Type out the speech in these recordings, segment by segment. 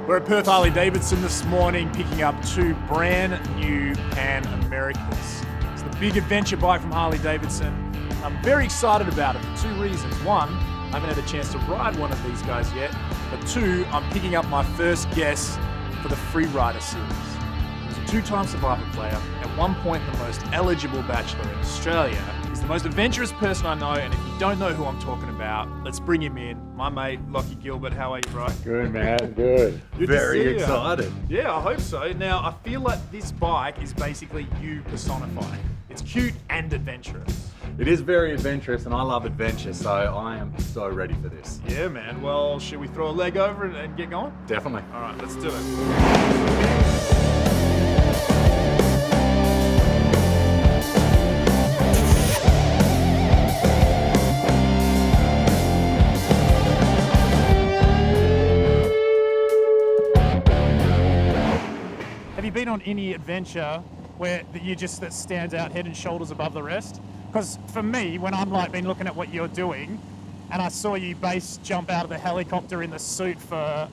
We're at Perth Harley-Davidson this morning picking up two brand new Pan Americas. It's the big adventure bike from Harley-Davidson. I'm very excited about it for two reasons. One, I haven't had a chance to ride one of these guys yet, but two, I'm picking up my first guest for the Freerider series. He's a two-time survivor player, at one point the most eligible bachelor in Australia. He's the most adventurous person I know, and if you don't know who I'm talking about, let's bring him in. My mate, Locky Gilbert. How are you, bro? Good, man. Good. Very excited. Yeah, I hope so. Now, I feel like this bike is basically you personified. It's cute and adventurous. It is very adventurous, and I love adventure, so I am so ready for this. Yeah, man. Well, should we throw a leg over it and get going? Definitely. All right, let's do it. Have you been on any adventure where that stands out head and shoulders above the rest? Because for me, when I'm like been looking at what you're doing, and I saw you base jump out of the helicopter in the suit for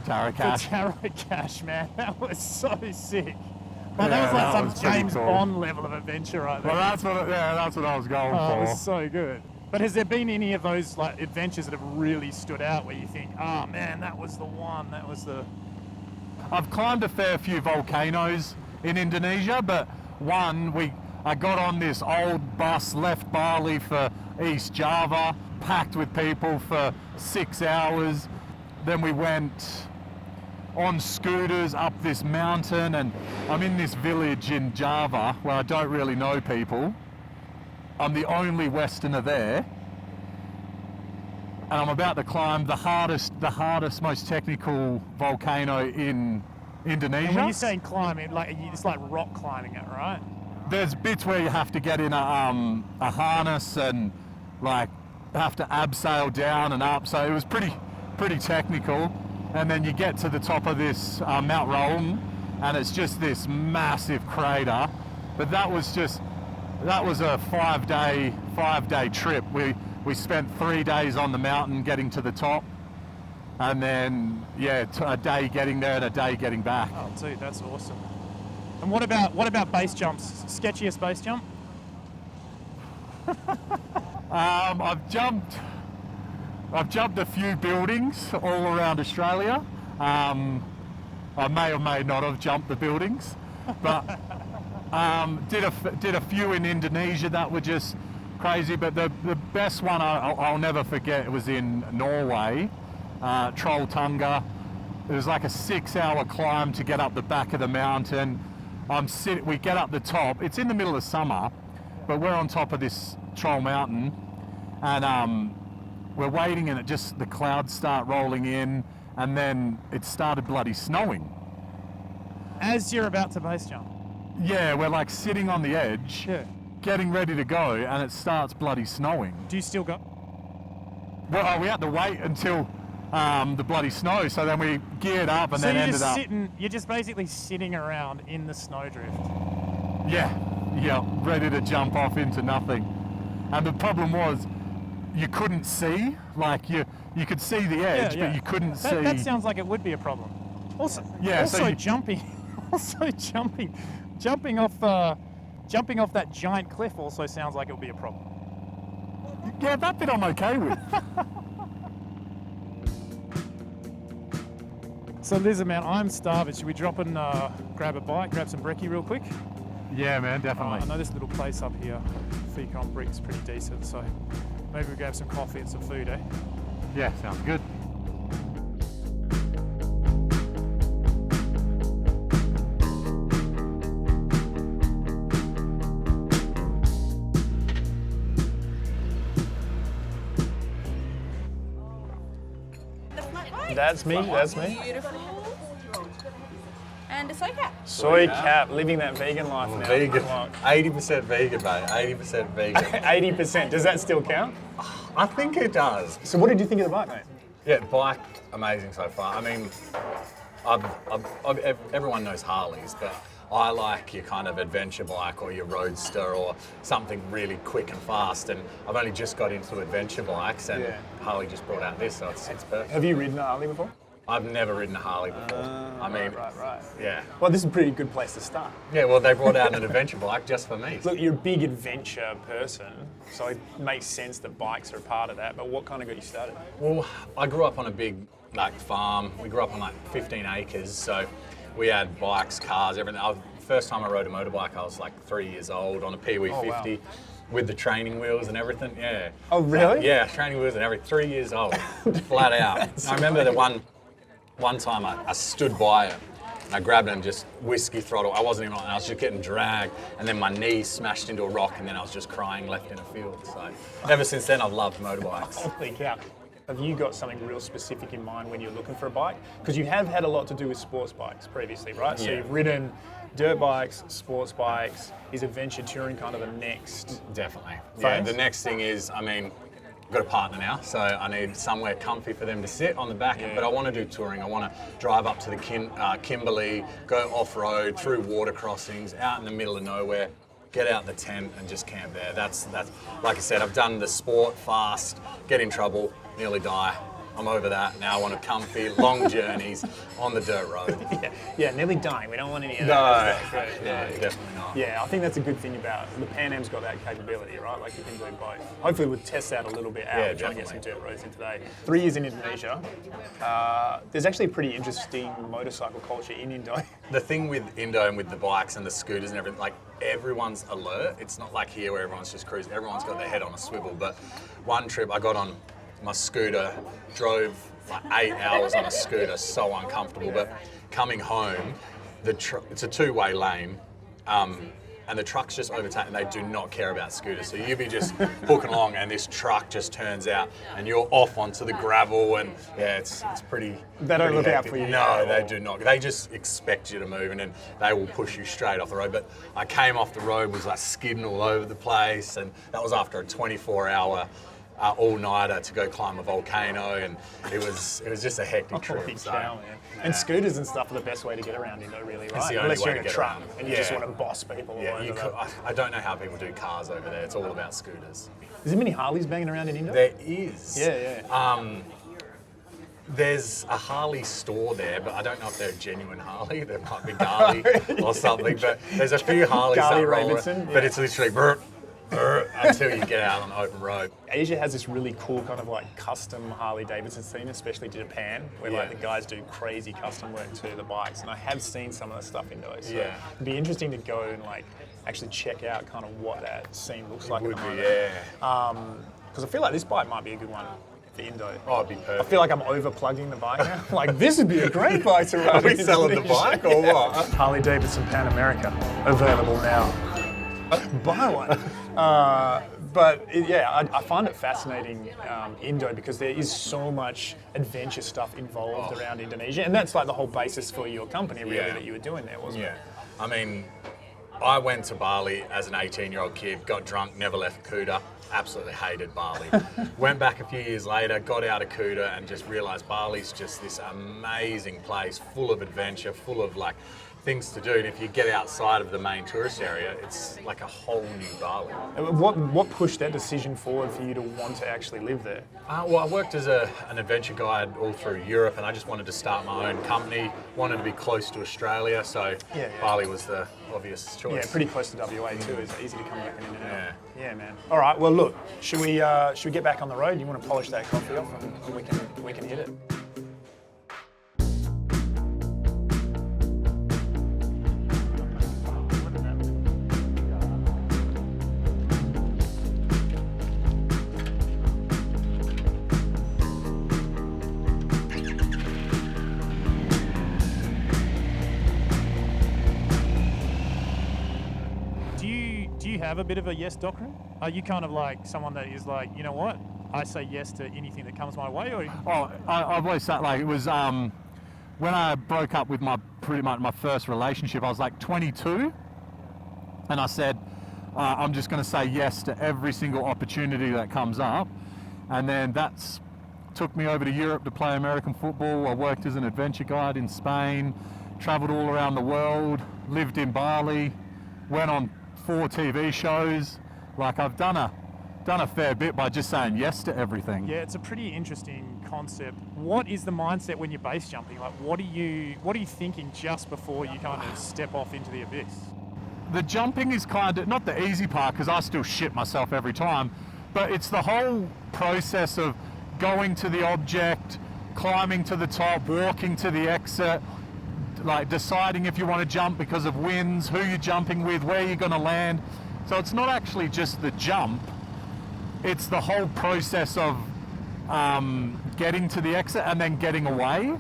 Taracash, man, that was so sick. Well, that was like some James Bond level of adventure right there. Well, that's what I was going for. It was so good. But has there been any of those like adventures that have really stood out where you think, oh man, that was the one, that was the... I've climbed a fair few volcanoes in Indonesia, but I got on this old bus, left Bali for East Java, packed with people for 6 hours. Then we went on scooters up this mountain, and I'm in this village in Java where I don't really know people. I'm the only Westerner there. And I'm about to climb the hardest, most technical volcano in Indonesia. And when you're saying climbing, like it's like rock climbing it, right? There's bits where you have to get in a harness and like have to abseil down and up. So it was pretty technical. And then you get to the top of this Mount Rowan, and it's just this massive crater. But that was a five-day trip. We spent 3 days on the mountain getting to the top, and then a day getting there and a day getting back. Oh, dude, that's awesome. And what about base jumps? Sketchiest base jump? I've jumped a few buildings all around Australia. I may or may not have jumped the buildings, but did a few in Indonesia that were just crazy. But the best one I'll never forget, it was in Norway, Trolltunga. It was like a 6-hour climb to get up the back of the mountain. We get up the top. It's in the middle of summer, but we're on top of this Troll mountain, and we're waiting, and the clouds start rolling in, and then it started bloody snowing. As you're about to base jump? Yeah, we're like sitting on the edge, getting ready to go, and it starts bloody snowing. Do you still go? Well, we had to wait until the bloody snow, so then we geared up and then ended up... You're just basically sitting around in the snowdrift? Yeah, ready to jump off into nothing. And the problem was, you couldn't see, like you could see the edge, but you couldn't see... That sounds like it would be a problem. Jumping off that giant cliff also sounds like it would be a problem. Yeah, that bit I'm okay with. So listen, man, I'm starving. Should we drop and grab a bite, grab some brekkie real quick? Yeah, man, definitely. I know this little place up here, Fika on Brick's pretty decent, so maybe we grab some coffee and some food, eh? Yeah, sounds good. That's me. Beautiful. And a soy cap. Soy cap, living that vegan life now. Vegan. 80% vegan, mate. 80% vegan. 80%. Does that still count? I think it does. So what did you think of the bike, mate? Yeah, bike, amazing so far. I mean, everyone knows Harleys, but I like your kind of adventure bike or your roadster or something really quick and fast. And I've only just got into adventure bikes, and Harley just brought out this, so it's perfect. Have you ridden a Harley before? I've never ridden a Harley before. I mean, Right. yeah. Well, this is a pretty good place to start. Yeah, well, they brought out an adventure bike just for me. Look, you're a big adventure person, so it makes sense that bikes are a part of that, but what kind of got you started? Well, I grew up on a big farm. We grew up on 15 acres, so we had bikes, cars, everything. First time I rode a motorbike, I was 3 years old on a Pee Wee 50 with the training wheels and everything. Yeah. Oh, really? Yeah, training wheels and everything. 3 years old, flat out. I remember the one time I stood by it. And I grabbed it and just whiskey throttle. I wasn't even on it. I was just getting dragged, and then my knee smashed into a rock, and then I was just crying left in a field. So ever since then, I've loved motorbikes. Holy cow. Have you got something real specific in mind when you're looking for a bike? Because you have had a lot to do with sports bikes previously, right? So Yeah. you've ridden dirt bikes, sports bikes. Is adventure touring kind of the next? Definitely. Yeah. Phase? The next thing is, I mean, I've got a partner now, so I need somewhere comfy for them to sit on the back end. Yeah. But I want to do touring. I want to drive up to the Kimberley, go off-road, through water crossings, out in the middle of nowhere, get out the tent and just camp there. That's like I said, I've done the sport, fast, get in trouble, nearly die. I'm over that. Now I want a comfy, long journeys on the dirt road. Yeah, nearly dying. We don't want any of No, that. That's great. yeah, definitely not. Yeah, I think that's a good thing about the Pan Am's got that capability, right? Like you can do both. Hopefully we'll test that a little bit out. Yeah, We're trying to get some definitely. dirt roads in today. 3 years in Indonesia. There's actually a pretty interesting motorcycle culture in Indo. The thing with Indo and with the bikes and the scooters and everything, everyone's alert. It's not like here where everyone's just cruising. Everyone's got their head on a swivel. But one trip I got on my scooter, drove 8 hours on a scooter, so uncomfortable. But coming home, it's a two-way lane, and the trucks just overtake, and they do not care about scooters. So you'll be just hooking along, and this truck just turns out, and you're off onto the gravel, and yeah, it's pretty. They don't pretty look out hectic. for you. No, they do not. They just expect you to move, and then they will push you straight off the road. But I came off the road, was skidding all over the place, and that was after a 24-hour. All-nighter to go climb a volcano, and it was just a hectic trip. Holy so, cow, man. And scooters and stuff are the best way to get around Indo, really, right? the only Unless way you're to in a get truck around. and you just want to boss people. Yeah, all you over could, that. I don't know how people do cars over there. It's all about scooters. Is there many Harleys banging around in Indo? There is. Yeah. There's a Harley store there, but I don't know if they're a genuine Harley. There might be Garley or something, but there's a few Harleys that roll around, Harley-Davidson, but yeah. it's literally brr, brr, until you get out on the open road. Asia has this really cool kind of custom Harley-Davidson scene, especially to Japan, where Yeah. the guys do crazy custom work to the bikes. And I have seen some of the stuff in those. So Yeah. it'd be interesting to go and actually check out kind of what that scene looks like. Would at the be, moment. yeah. Because I feel like this bike might be a good one for Indo. Oh, it'd be I perfect. feel like I'm over-plugging the bike now. This would be a great bike to ride. Are we in selling the Indonesia. bike or what? Harley-Davidson Pan America, available now. Buy one. I find it fascinating, Indo, because there is so much adventure stuff involved around Indonesia, and that's the whole basis for your company, really, Yeah. that you were doing there, wasn't Yeah. it? I mean, I went to Bali as an 18-year-old kid, got drunk, never left Kuta, absolutely hated Bali. Went back a few years later, got out of Kuta and just realised Bali's just this amazing place, full of adventure, full of things to do. And if you get outside of the main tourist area, it's like a whole new Bali. What pushed that decision forward for you to want to actually live there? Well, I worked as an adventure guide all through Europe, and I just wanted to start my own company, wanted to be close to Australia, so Yeah. Bali was the obvious choice. Yeah, pretty close to WA too. It's easy to come back in and out. Yeah. Yeah, man. All right. Well, look. Should we get back on the road? You want to polish that coffee off, and we can hit it. Do you have a bit of a yes doctrine? Are you kind of like someone that is you know what? I say yes to anything that comes my way, or I've always said it was when I broke up with pretty much my first relationship. I was 22, and I said I'm just going to say yes to every single opportunity that comes up, and then that's took me over to Europe to play American football. I worked as an adventure guide in Spain, travelled all around the world, lived in Bali, went on 4 TV shows. I've done done a fair bit by just saying yes to everything. Yeah, it's a pretty interesting concept. What is the mindset when you're base jumping? Like, what are you thinking just before you kind of step off into the abyss? The jumping is kind of not the easy part because I still shit myself every time, but it's the whole process of going to the object, climbing to the top, walking to the exit, like deciding if you want to jump because of winds, who you're jumping with, where you're going to land. So it's not actually just the jump, it's the whole process of getting to the exit and then getting away.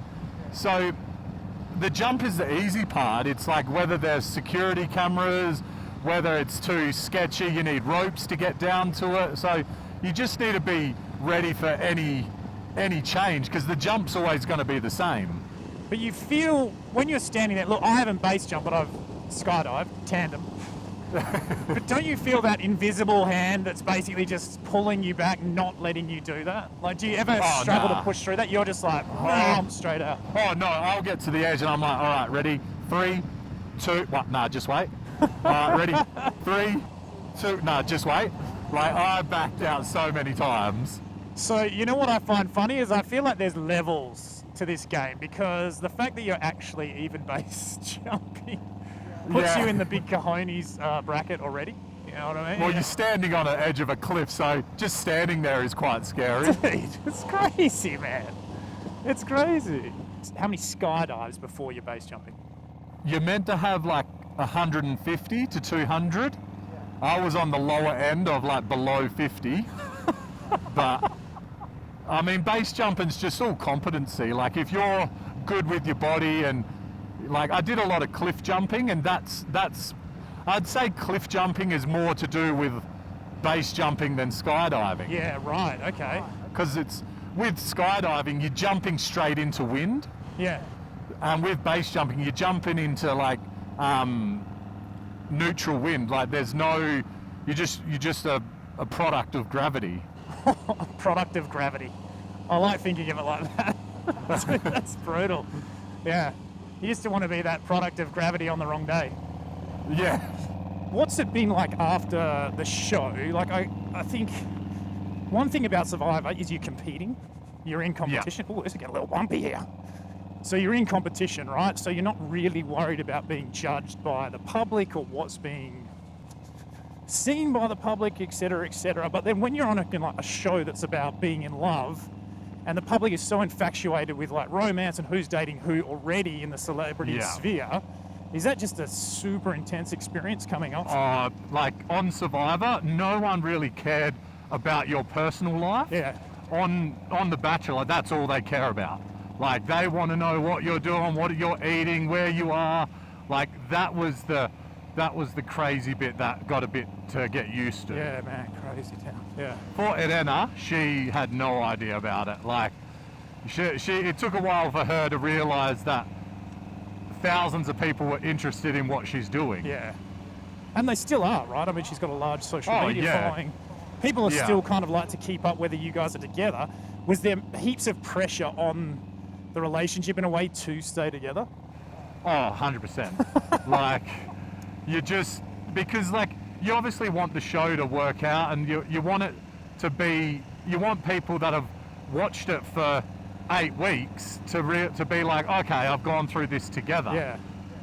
So the jump is the easy part. It's like whether there's security cameras, whether it's too sketchy, you need ropes to get down to it. So you just need to be ready for any change because the jump's always going to be the same. But you feel, when you're standing there, look, I haven't base jumped, but I've skydived, tandem. But don't you feel that invisible hand that's basically just pulling you back, not letting you do that? Like, do you ever struggle to push through that? You're just like, I'm straight out. Oh no, I'll get to the edge and I'm like, all right, ready? 3, 2, what? Nah, just wait. Ready? 3, 2, nah, just wait. Like, I backed out so many times. So, you know what I find funny is I feel like there's levels to this game because the fact that you're actually even base jumping puts you in the big cojones bracket already. You know what I mean? Well, you're standing on an edge of a cliff, so just standing there is quite scary. Dude, it's crazy, man. It's crazy. How many skydives before you're base jumping? You're meant to have like 150 to 200. I was on the lower end of like below 50. But, I mean, base jumping's just all competency. Like, if you're good with your body and like I did a lot of cliff jumping and that's I'd say cliff jumping is more to do with base jumping than skydiving. Yeah, right, okay. Because it's with skydiving you're jumping straight into wind. Yeah. And with base jumping you're jumping into like neutral wind. Like there's no, you're just a product of gravity. Product of gravity. I like thinking of it like that. That's brutal. Yeah. You used to want to be that product of gravity on the wrong day. Yeah. What's it been like after the show? Like, I think one thing about Survivor is you're competing. You're in competition. Yeah. Oh, this is getting a little bumpy here. So you're in competition, right? So you're not really worried about being judged by the public or what's being seen by the public, etc., etc. But then when you're on a show that's about being in love, and the public is so infatuated with like romance and who's dating who already in the celebrity sphere, is that just a super intense experience coming off? Like on Survivor, no one really cared about your personal life. Yeah. On The Bachelor, that's all they care about. Like they want to know what you're doing, what you're eating, where you are. Like that was the crazy bit that got a bit to get used to. Yeah, man, crazy town. Yeah. For Irena, she had no idea about it. Like, it took a while for her to realise that thousands of people were interested in what she's doing. Yeah. And they still are, right? I mean, she's got a large social media following. People are still kind of like to keep up whether you guys are together. Was there heaps of pressure on the relationship in a way to stay together? Oh, 100%. Like, you just, because like, you obviously want the show to work out and you want it to be, you want people that have watched it for 8 weeks to be like, okay, I've gone through this together. Yeah.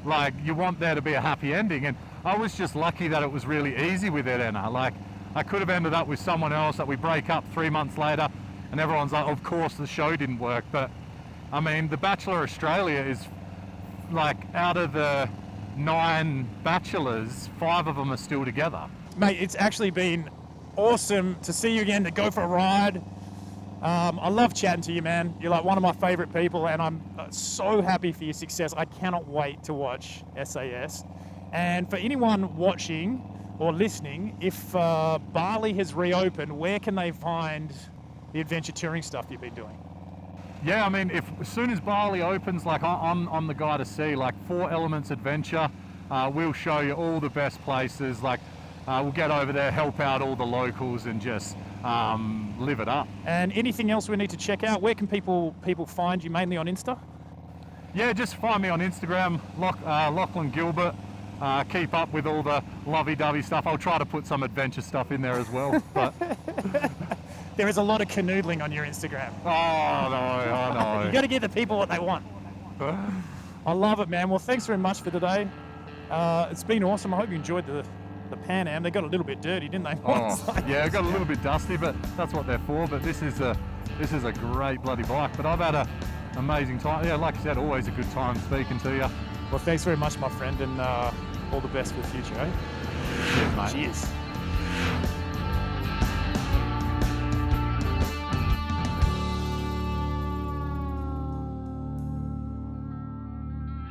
Like, you want there to be a happy ending. And I was just lucky that it was really easy with Irena. Like, I could have ended up with someone else that we break up 3 months later and everyone's like, of course the show didn't work. But I mean, The Bachelor Australia is like, out of the 9 bachelors, 5 of them are still together. Mate, it's actually been awesome to see you again, to go for a ride. I love chatting to you, man. You're like one of my favourite people and I'm so happy for your success. I cannot wait to watch SAS. And for anyone watching or listening, if Bali has reopened, where can they find the adventure touring stuff you've been doing? Yeah, I mean, as soon as Bali opens, like I'm the guy to see. Like 4 Elements Adventure, we'll show you all the best places. Like we'll get over there, help out all the locals, and just live it up. And anything else we need to check out? Where can people find you? Mainly on Insta? Yeah, just find me on Instagram, Locklan Gilbert. keep up with all the lovey-dovey stuff. I'll try to put some adventure stuff in there as well. But There is a lot of canoodling on your Instagram. oh no, I know. You got to give the people what they want. I love it, man. Well, thanks very much for today. It's been awesome. I hope you enjoyed the Pan Am. They got a little bit dirty, didn't they? Oh, yeah, it got a little bit dusty, but that's what they're for. But this is a great bloody bike. But I've had an amazing time. Yeah, like you said, always a good time speaking to you. Well, thanks very much, my friend, and all the best for the future, eh? Cheers, mate. Cheers.